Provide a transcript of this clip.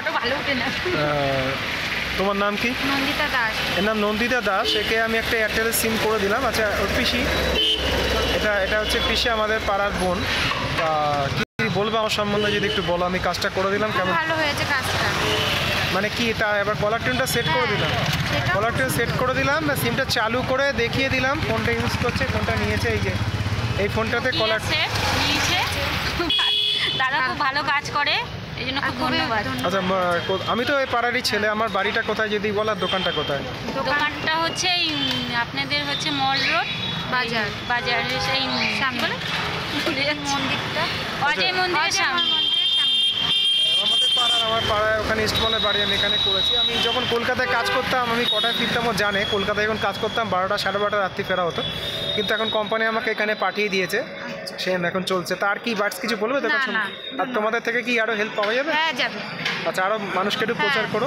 Photo ভালো ওঠে না। তোমার নাম কি? নন্দিতা দাস। এর নাম নন্দিতা দাস। একে আমি একটা এয়ারটেলের সিম করে দিলাম। আচ্ছা, ওর পিসি, এটা হচ্ছে পিসি, আমাদের পাড়ার বোন। কি বলবো আমার সম্বন্ধে যদি একটু বলো? আমি কাজটা করে দিলাম, কেমন ভালো হয়েছে কাজটা? মানে কি, এটা এবার কলার টিউনটা সেট করে দিলাম, কলার টিউন সেট করে দিলাম, সিমটা চালু করে দেখিয়ে দিলাম ফোনটা ইউজ করছে, ফোনটা নিয়েছে, এই যে এই ফোনটাতে কলার নিয়েছে। দাদা খুব ভালো কাজ করে, এই জন্য খুব ধন্যবাদ। আচ্ছা, আমি তো এই পাড়ারই ছেলে। আমার বাড়িটা কোথায় যদি বলার, দোকানটা কোথায়? দোকানটা হচ্ছে আপনাদের হচ্ছে মল রোড বাজারের সেই সামনে মন্দিরটা, অজয় মন্দিরের সামনে। আমার পাড়ায় ওখানে ইস্টমলের বাড়ি, আমি এখানে করেছি। আমি যখন কলকাতায় কাজ করতাম, আমি কটায় ফিরতাম ও জানে। কলকাতায় যখন কাজ করতাম 12টা 12:30 রাত্রি ফেরা হতো, কিন্তু এখন কোম্পানি আমাকে এখানে পাঠিয়ে দিয়েছে, সেম এখন চলছে। তার কি বার্ডস কিছু বলবে তো? আর তোমাদের থেকে কি আরও হেল্প পাওয়া যাবে? হ্যাঁ, যাবে। আচ্ছা, আরও মানুষকে একটু প্রচার করো।